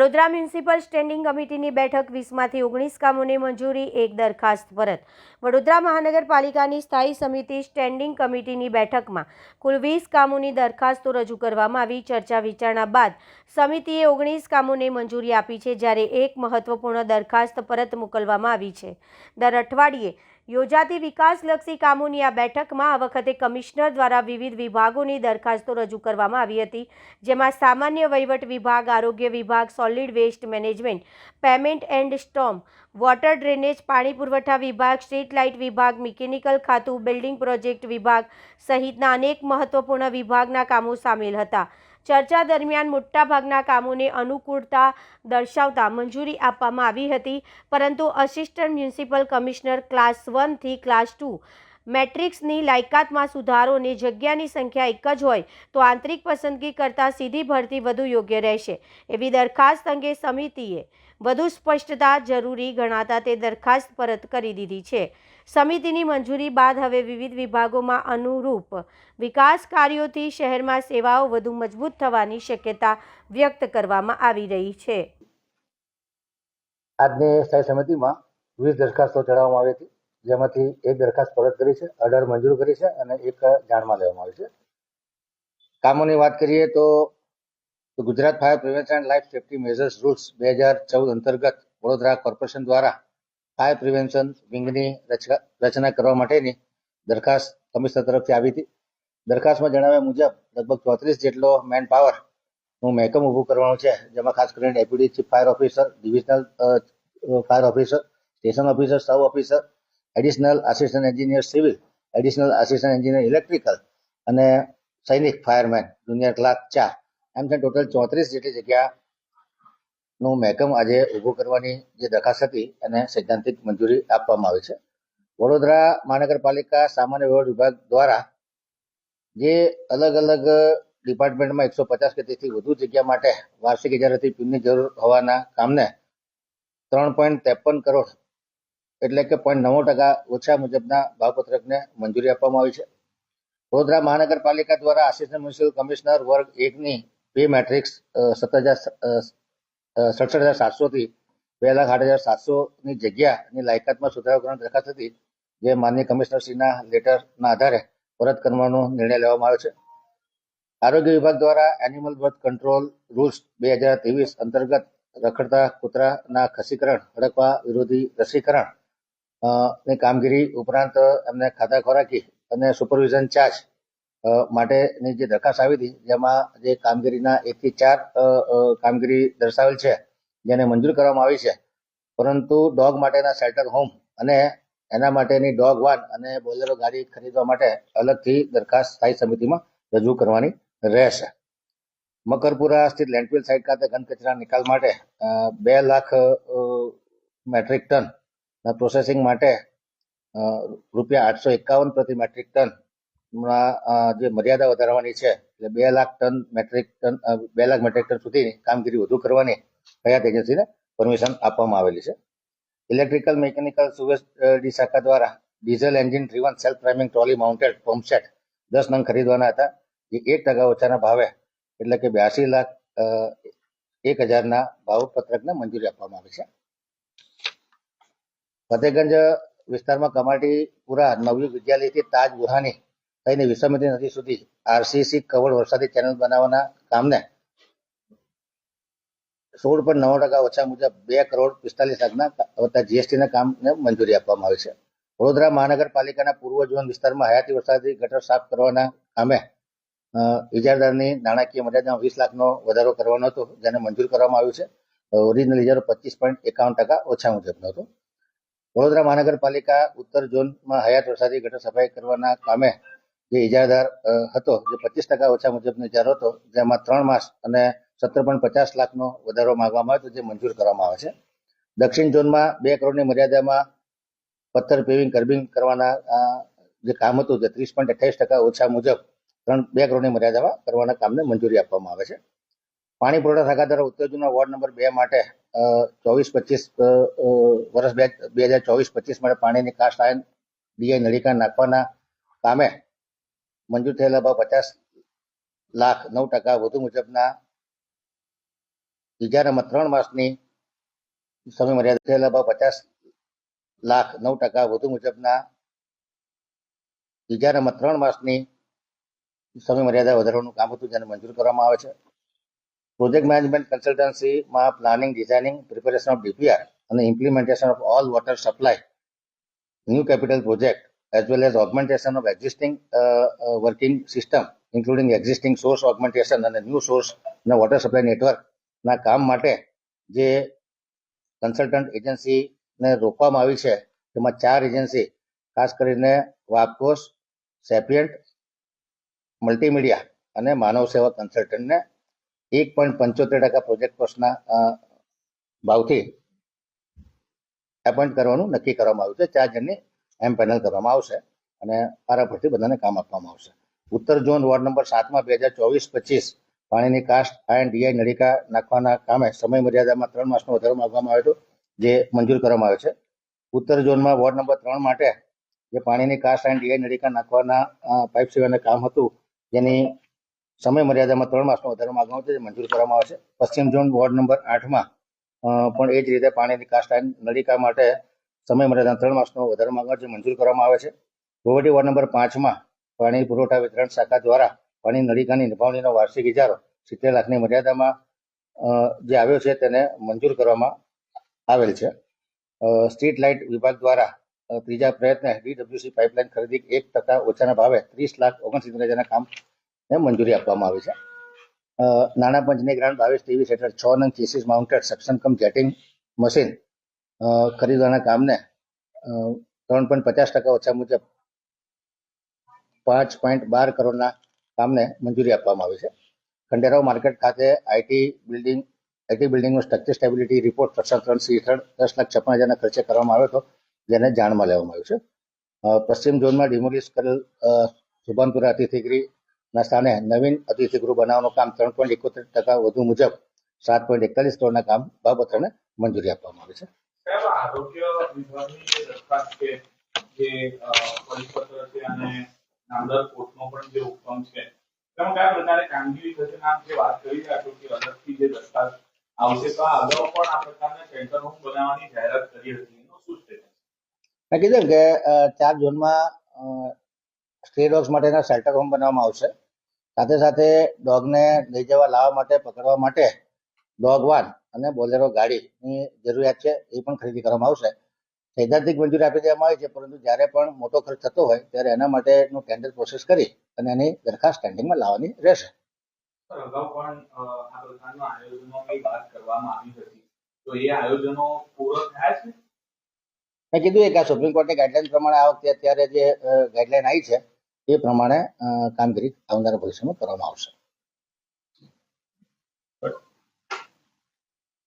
Vadodara municipal standing કમિટીની બેઠક 20માંથી 19 કામોને મંજૂરી, એક દરખાસ્ત પરત. વડોદરા મહાનગરપાલિકાની સ્થાયી સમિતિ સ્ટેન્ડિંગ કમિટીની બેઠકમાં કુલ 20 કામોની દરખાસ્તો રજૂ કરવામાં આવી. ચર્ચા વિચારણા બાદ સમિતિએ 19 કામોને મંજૂરી આપી છે, જ્યારે એક મહત્વપૂર્ણ દરખાસ્ત પરત મોકલવામાં આવી છે. દર અઠવાડિયે યોજાતી વિકાસલક્ષી કામોની આ બેઠકમાં આ વખતે કમિશનર દ્વારા વિવિધ વિભાગોની દરખાસ્તો રજૂ કરવામાં આવી હતી, જેમાં સામાન્ય વહીવટ વિભાગ, આરોગ્ય વિભાગ, solid waste management, payment and storm, water drainage, પાણી પુરવઠા વિભાગ, સ્ટ્રીટ લાઇટ વિભાગ, મિકેનિકલ ખાતું, બિલ્ડિંગ પ્રોજેક્ટ વિભાગ સહિતના અનેક મહત્વપૂર્ણ વિભાગના કામો સામેલ હતા. ચર્ચા દરમિયાન મોટાભાગના કામોને અનુકૂળતા દર્શાવતા મંજૂરી આપવામાં આવી હતી, પરંતુ આસિસ્ટન્ટ મ્યુનિસિપલ કમિશનર ક્લાસ 1 થી ક્લાસ 2 મેટ્રિક્સની લાયકાતમાં સુધારો અને જગ્યાની સંખ્યા એક જ હોય તો આંતરિક પસંદગી કરતાં સીધી ભરતી વધુ યોગ્ય રહેશે એવી દરખાસ્ત અંગે સમિતિએ વધુ સ્પષ્ટતા જરૂરી ગણાતા તે દરખાસ્ત પરત કરી દીધી છે. સમિતિની મંજૂરી બાદ હવે વિવિધ વિભાગોમાં અનુરૂપ વિકાસ કાર્યોથી શહેરમાં સેવાઓ વધુ મજબૂત થવાની શક્યતા વ્યક્ત કરવામાં આવી રહી છે. આજની સ્થાયી સમિતિમાં 20 દરખાસ્તો ચડાવવામાં આવી હતી, જેમાંથી એક દરખાસ્ત પરત કરી છે, 18 મંજૂર કરી છે અને એક જાણમાં લેવામાં આવી છે. કામોની વાત કરીએ તો Gujarat fire prevention and life safety measures rules 2014 અંતર્ગત વડોદરા કોર્પોરેશન દ્વારા ફાયર પ્રિવેન્શન વિંગની રચના કરવા માટેની દરખાસ્ત કમિશનર તરફથી આવી હતી. દરખાસ્તમાં જણાવ્યા મુજબ લગભગ 34 જેટલો મેન પાવરનું મહેકમ ઊભું કરવાનું છે, જેમાં ખાસ કરીને deputy chief fire officer, divisional fire officer, station officer, સબ officer, additional assistant engineer civil, additional assistant engineer electrical અને સૈનિક ફાયરમેન જુનિયર ક્લાર્ક 4 એમ છે ટોટલ 34 જેટલી જગ્યાનું મહેકમ આજે ઊભું કરવાની જે દરખાસ્ત હતી એને સૈદ્ધાંતિક મંજૂરી આપવામાં આવી છે. વડોદરા મહાનગરપાલિકા સામાન્ય વહીવટ વિભાગ દ્વારા જે અલગ અલગ ડિપાર્ટમેન્ટમાં 150 કે તેથી વધુ જગ્યા માટે વાર્ષિક ઇજારાથી પીનની જરૂર હોવાના કામને 3.53 કરોડ એટલે કે 0.9% ઓછા મુજબના ભાવપત્રકને મંજૂરી આપવામાં આવી છે. વડોદરા મહાનગરપાલિકા દ્વારા આસિસ્ટન્ટ મ્યુનિસિપલ કમિશનર વર્ગ 1ની પે મેટ્રિક્સ 67,700 થી 2,08,700ની જગ્યાની લાયકાતમાં સુધારો કરવાની દરખાસ્ત હતી, જે માનનીય કમિશનરશ્રીના લેટરના આધારે પરત કરવાનો નિર્ણય લેવામાં આવ્યો છે. આરોગ્ય વિભાગ દ્વારા એનિમલ બર્થ કંટ્રોલ રૂલ્સ 2023 અંતર્ગત રખડતા કૂતરાના ખસીકરણ, હડકવા વિરોધી રસીકરણ ની કામગીરી ઉપરાંત એમને ખાધા ખોરાકી અને સુપરવિઝન ચાર્જ માટેની જે દરખાસ્ત આવી હતી, જેમાં જે કામગીરીના 1 થી 4 કામગીરી દર્શાવેલ છે, જેને મંજૂર કરવામાં આવી છે, પરંતુ ડોગ માટેના શેલ્ટર હોમ અને એના માટેની ડોગ વાન અને બોલેરો ગાડી ખરીદવા માટે અલગથી દરખાસ્ત સ્થાયી સમિતિમાં રજૂ કરવાની રહેશે. મકરપુરા સ્થિત લેન્ડફિલ સાઇટ ખાતે ઘન કચરા નિકાલ માટે 2 લાખ મેટ્રિક ટન પ્રોસેસિંગ માટે ₹851 પ્રતિ મેટ્રિક ટન જે મર્યાદા વધારવાની છે, એટલે 2 લાખ મેટ્રિક ટન સુધીની કામગીરી વધુ કરવાની હયાત એજન્સીને પરમિશન આપવામાં આવેલી છે. ઇલેક્ટ્રિકલ મિકેનિકલ સુવેસ્ટ શાખા દ્વારા diesel engine driven self priming trolley mounted pump set 10 નંગ ખરીદવાના હતા, જે 1% ઓછાના ભાવે એટલે કે 82,01,000ના ભાવપત્રકને મંજૂરી આપવામાં આવી છે. ફતેગંજ વિસ્તારમાં કમાટીપુરા નવયુગ વિદ્યાલયથી તાજ બુરહાની થઈને વિશ્વામિત્રી નદી સુધી આરસીસી કવર વરસાદી ચેનલ બનાવવાના કામને 16.9% ઓછા મુજબ 2,45,00,000ના વત્તા જીએસટીના કામને મંજૂરી આપવામાં આવી છે. વડોદરા મહાનગરપાલિકાના પૂર્વ ઝોન વિસ્તારમાં હયાતી વરસાદી ગટર સાફ કરવાના કામે ઇજારદારની નાણાકીય મર્યાદામાં 20 લાખનો વધારો કરવાનો હતો, જેને મંજૂર કરવામાં આવ્યું છે. ઓરિજિનલ ઇજારો 25.51% ઓછા મુજબનો હતો. વડોદરા મહાનગરપાલિકા ઉત્તર ઝોનમાં હયાત વરસાદી ગટર સફાઈ કરવાના કામે જે ઇજારદાર હતો, જે 25% ઓછા મુજબનો ઇજારો હતો, જેમાં 3 માસ અને 17.50 લાખનો વધારો માંગવામાં આવ્યો હતો, જે મંજૂર કરવામાં આવે છે. દક્ષિણ ઝોનમાં 2 કરોડની મર્યાદામાં પથ્થર પેવિંગ કર્બિંગ કરવાના જે કામ હતું, જે 30.28% ઓછા મુજબ 2 કરોડની મર્યાદામાં કરવાના કામને મંજૂરી આપવામાં આવે છે. પાણી પુરવઠા શાખા દ્વારા ઉત્તર ઝોનના વોર્ડ નંબર 2 માટે 2024-25 માટે પાણીની કાસ્ટ આયર્ન ડીઆઈ નળીકા નાખવાના કામે મંજૂર થયેલા ભાવ 50,09% વધુ મુજબના ઇજારામાં 3 માસની સમય મર્યાદા લગભગ 50,09,000 વધુ મુજબના ઇજારામાં 3 માસની સમય મર્યાદા વધારવાનું કામ હતું, જેને મંજૂર કરવામાં આવે છે. પ્રોજેક્ટ મેનેજમેન્ટ કન્સલ્ટન્સીમાં planning, designing, preparation of DPR અને implementation of all water supply new capital project as well as augmentation of existing working system including existing source augmentation અને ન્યૂ સોર્સ અને વોટર સપ્લાય નેટવર્કના કામ માટે જે consultant એજન્સીને રોકવામાં આવી છે, તેમાં 4 એજન્સી ખાસ કરીને વાપકોસ, સેપિયન્ટ, મલ્ટીમીડિયા અને માનવ સેવા કન્સલ્ટન્ટને 1.75% પ્રોજેક્ટ કોસ્ટના ભાવથી એપોઇન્ટ કરવાનું નક્કી કરવામાં આવ્યું છે. 4 જણની એમ પેનલ કરવામાં આવશે અને પારાપરથી બધાને કામ આપવામાં આવશે. ઉત્તર ઝોન વોર્ડ નંબર 7માં 2024-25 પાણીની કાસ્ટ આયર્ન ડીઆઈ નળિકા નાખવાના કામે સમય મર્યાદામાં 3 માસનો વધારો માંગવામાં આવ્યો હતો, જે મંજૂર કરવામાં આવ્યો છે. ઉત્તર ઝોનમાં વોર્ડ નંબર 3 માટે જે પાણીની કાસ્ટ આયર્ન ડીઆઈ નળિકા નાખવાના પાઇપ સિવાયના કામ હતું, જેની સમય મર્યાદામાં 3 માસનો વધારો માંગવામાં આવ્યો છે, જે મંજૂર કરવામાં આવે છે. પશ્ચિમ ઝોન વોર્ડ નંબર 8માં પણ એ જ રીતે પાણીની કાસ્ટ આયર્ન નળિકા માટે સમય મર્યાદા 3 માસનો વધારો માંગવા જે મંજૂર કરવામાં આવે છે. ગોવડી વોર્ડ નંબર 5માં પાણી પુરવઠા વિતરણ શાખા દ્વારા પાણી નળિકાની નિભાવણીનો વાર્ષિક ઇજારો 70 લાખની મર્યાદામાં જે આવ્યો છે, તેને મંજૂર કરવામાં આવેલ છે. સ્ટ્રીટ લાઇટ વિભાગ દ્વારા ત્રીજા પ્રયત્ને ડીડબ્લ્યુસી પાઇપલાઇન ખરીદી 1% ઓછાના ભાવે 30,69,000ના કામને મંજૂરી આપવામાં આવી છે. નાણાં પંચની ગ્રાન્ટ 22-23 હેઠળ 6 નંગ ચેસીસ માઉન્ટેડ સક્શન કમ જેટિંગ મશીન ખરીદવાના કામને 3.50% ઓછા મુજબ 5.12 કરોડના કામને મંજૂરી આપવામાં આવી છે. ખંડેરાવ માર્કેટ ખાતે આઈટી બિલ્ડિંગનો સ્ટ્રક્ચર સ્ટેબિલિટી રિપોર્ટ પ્રસાર 3 હેઠળ 10,56,000ના ખર્ચે કરવામાં આવ્યો હતો, જેને જાણમાં લેવામાં આવ્યું છે. પશ્ચિમ ઝોનમાં ડિમોલિશ કરેલ સુભાનપુરા અતિથિગૃહના સ્થાને નવીન અતિથિગૃહ બનાવવાનું કામ 3.71% વધુ મુજબ 7.41 કરોડના કામ બાબતોને મંજૂરી આપવામાં આવી છે. આરોગ્ય વિભાગની જે દરખાસ્ત છે, જે પરિપત્ર છે અને નામદાર કોર્ટનો પણ જે હુકમ છે, તેમાં કયા પ્રકારે કામગીરી થશે? આમ જે વાત કરી રહ્યા છો કે અલગથી જે દરખાસ્ત આવશે, તો આ અગાઉ પણ આ પ્રકારના સેન્ટર હોમ બનાવવાની જાહેરાત કરી હતી, એનું શું સ્ટેટસ? મેં કીધું કે 4 ઝોનમાં સ્ટ્રે ડોગ્સ માટેના શેલ્ટર હોમ બનાવવામાં આવશે. સાથે સાથે ડોગને લઈ જવા લાવવા માટે, પકડવા માટે ડોગ વાન અને બોલેરો ગાડીની જરૂરિયાત છે, એ પણ ખરીદી કરવામાં આવશે. સૈદ્ધાંતિક મંજૂરી આપી દેવામાં આવી છે, પરંતુ જ્યારે પણ મોટો ખર્ચ થતો હોય ત્યારે એના માટેનું ટેન્ડર પ્રોસેસ કરી અને એની દરખાસ્ત સ્ટેન્ડિંગમાં લાવવાની રહેશે. અગાઉ પણ આ પ્રકારના આયોજનોની વાત કરવામાં આવી હતી, તો એ આયોજનો પૂરા થયા છે? મેં કીધું કે આ સુપ્રીમ કોર્ટની ગાઈડલાઈન પ્રમાણે આ વખતે અત્યારે જે ગાઈડલાઈન આવી છે, એ પ્રમાણે કામગીરી આવનારા ભવિષ્યમાં કરવામાં આવશે.